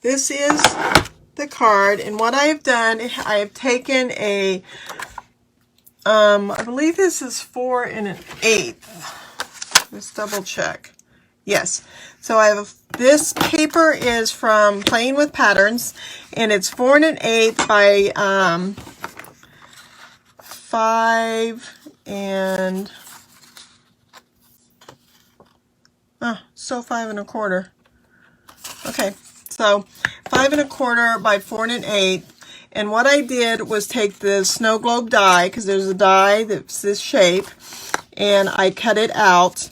this is the card, and what I have done, I have taken a, I believe this is 4 1/8. Let's double check. Yes. So I have this paper is from Playing with Patterns, and it's 4 1/8 by 5 and still 5 1/4. Okay, so 5 1/4 by 4 1/8. And what I did was take the snow globe die, because there's a die that's this shape, and I cut it out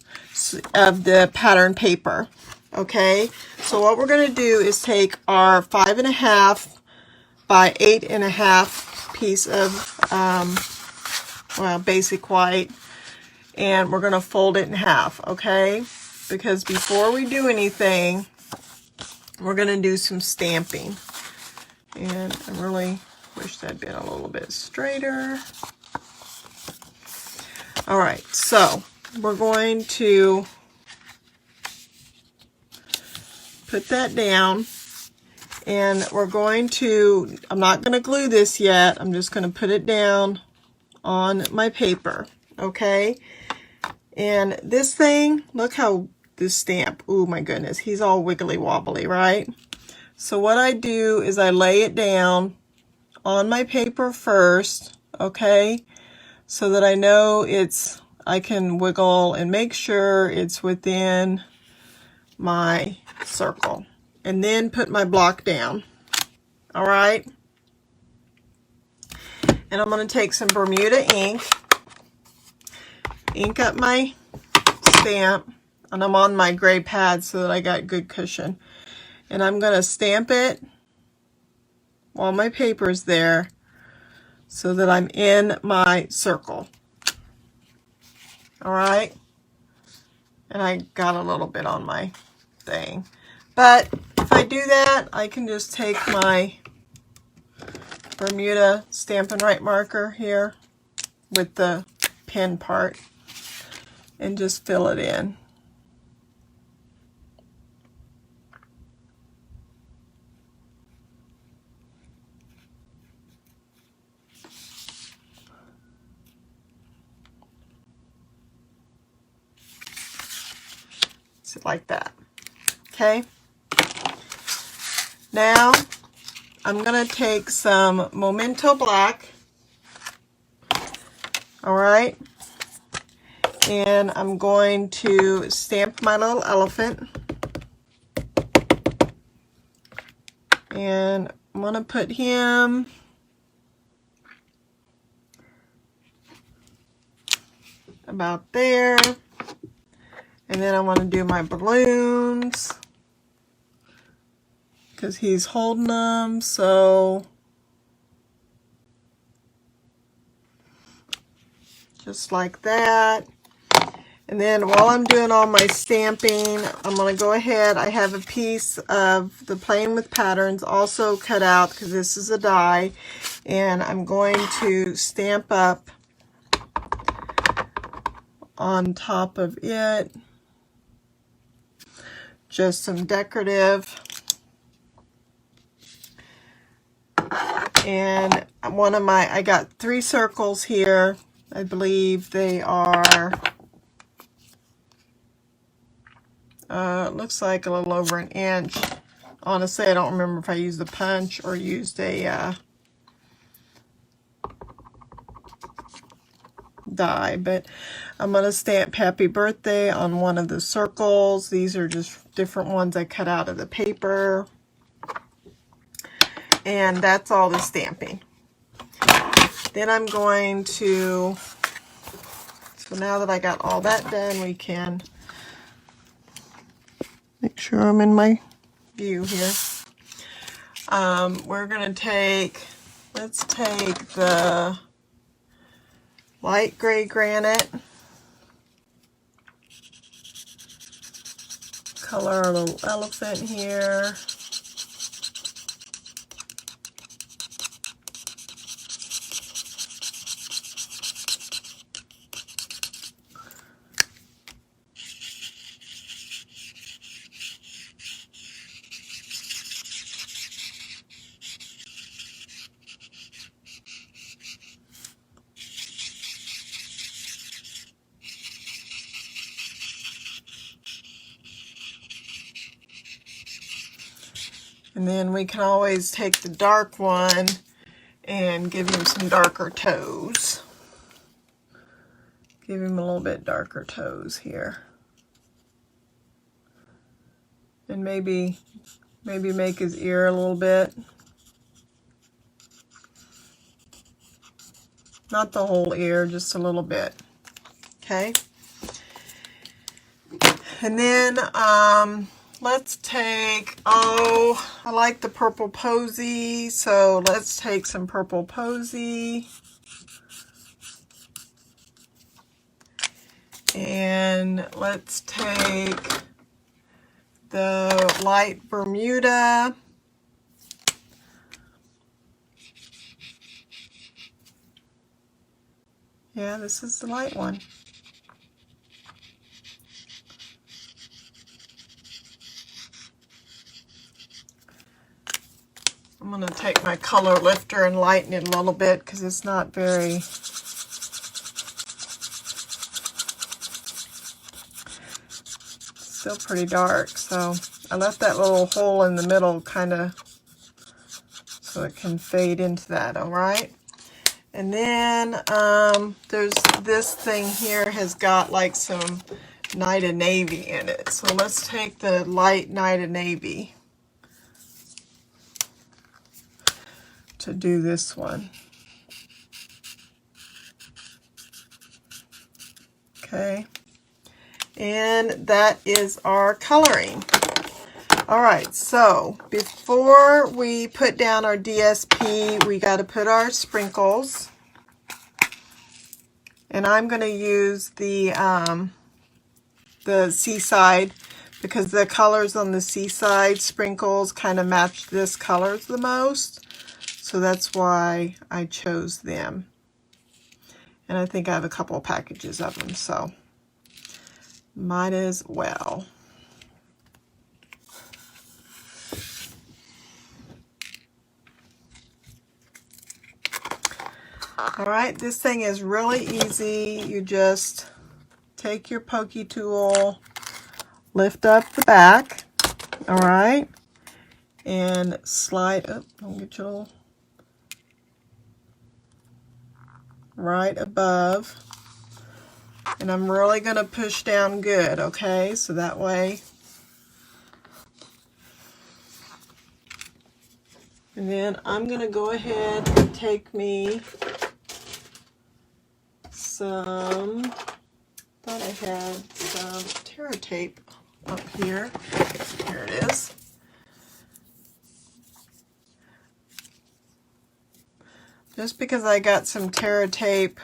of the pattern paper. Okay, so what we're going to do is take our 5 1/2 by 8 1/2 piece of well, basic white, and we're going to fold it in half. Okay, because before we do anything, we're going to do some stamping. And I really wish that'd been a little bit straighter. All right, so we're going to put that down, and we're going to, I'm not going to glue this yet, I'm just going to put it down on my paper, okay? And this thing, look how this stamp, oh my goodness, he's all wiggly wobbly, right? So what I do is I lay it down on my paper first, okay? So that I know I can wiggle and make sure it's within my circle. And then put my block down, all right? And I'm going to take some Bermuda ink up my stamp, and I'm on my gray pad so that I got good cushion. And I'm going to stamp it while my paper's there so that I'm in my circle. All right? And I got a little bit on my thing. But if I do that, I can just take my Bermuda Stampin' Right marker here with the pen part and just fill it in. Like that. Okay. Now I'm going to take some Memento Black. All right. And I'm going to stamp my little elephant. And I'm going to put him about there. And then I want to do my balloons because he's holding them, so just like that. And then while I'm doing all my stamping, I'm going to go ahead. I have a piece of the Playing with Patterns also cut out because this is a die, and I'm going to stamp up on top of it. Just some decorative, and I got 3 circles here. I believe they are, looks like a little over an inch. Honestly, I don't remember if I used a punch or used a die, but I'm going to stamp Happy Birthday on one of the circles. These are just different ones I cut out of the paper. And that's all the stamping. Then I'm going to, so now that I got all that done, we can make sure I'm in my view here. We're going to let's take the light gray granite, color a little elephant here. And then we can always take the dark one and give him some darker toes. Give him a little bit darker toes here. And maybe make his ear a little bit. Not the whole ear, just a little bit. Okay. And then let's take, I like the purple posy, so let's take some purple posy. And let's take the light Bermuda. Yeah, this is the light one. I'm going to take my color lifter and lighten it a little bit because it's not very... Still pretty dark, so I left that little hole in the middle kind of so it can fade into that, all right? And then there's this thing here has got like some Night of Navy in it. So let's take the light Night of Navy to do this one. Okay. And that is our coloring. All right, so before we put down our DSP, we got to put our sprinkles. And I'm going to use the Seaside because the colors on the Seaside sprinkles kind of match this colors the most. So that's why I chose them. And I think I have a couple of packages of them, so might as well. All right, this thing is really easy. You just take your pokey tool, lift up the back, all right, and slide up. Don't get your little right above. And I'm really going to push down good, okay? So that way. And then I'm going to go ahead and take me some, thought I had some Terra tape up here. Here it is. Just because I got some Terra tape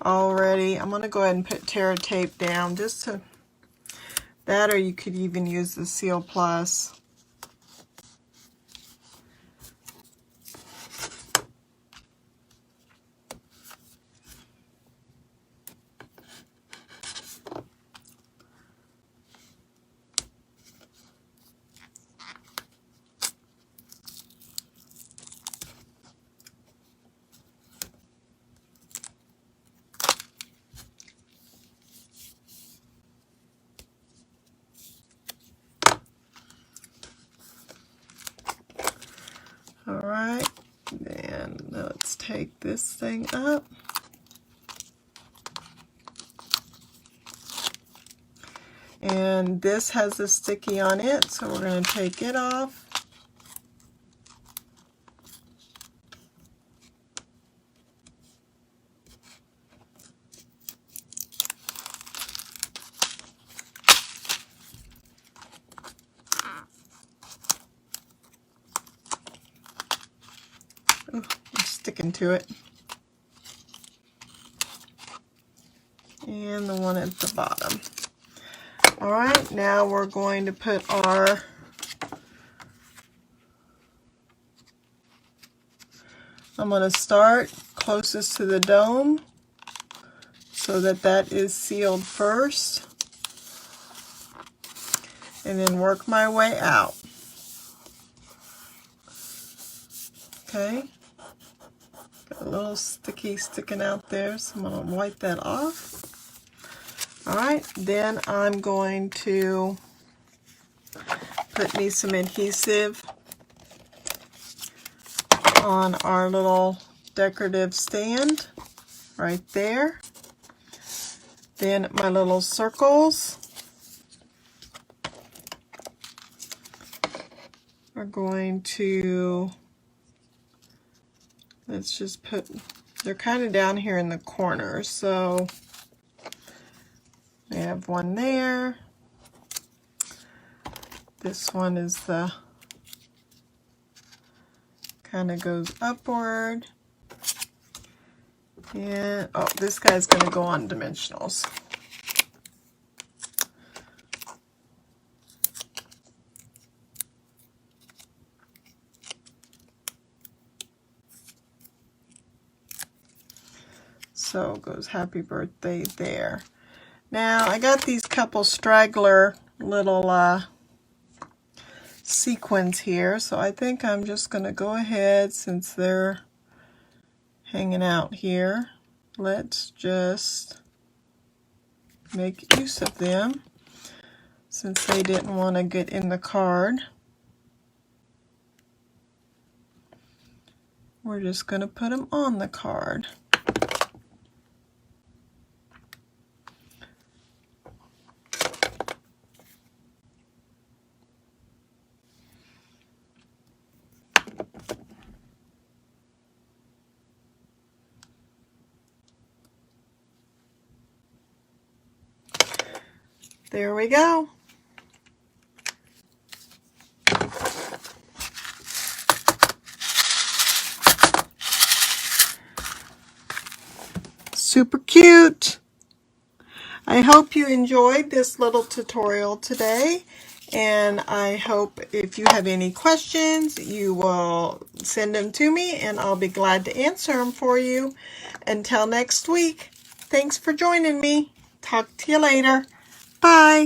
already, I'm going to go ahead and put Terra tape down just to that, or you could even use the Seal Plus. All right, then let's take this thing up. And this has a sticky on it, so we're going to take it off. Ooh, I'm sticking to it. And the one at the bottom. All right, now we're going to put our I'm going to start closest to the dome so that that is sealed first, and then work my way out. Okay, got a little sticky sticking out there, so I'm going to wipe that off. All right, then I'm going to put me some adhesive on our little decorative stand right there. Then my little circles are going to, let's just put, they're kind of down here in the corner, so we have one there. This one is the, kind of goes upward. And, oh, this guy's going to go on dimensionals. So goes happy birthday there. Now I got these couple straggler little sequins here, so I think I'm just going to go ahead, since they're hanging out here, let's just make use of them since they didn't want to get in the card. We're just going to put them on the card. There we go. Super cute. I hope you enjoyed this little tutorial today, and I hope if you have any questions, you will send them to me and I'll be glad to answer them for you. Until next week, thanks for joining me. Talk to you later. Bye.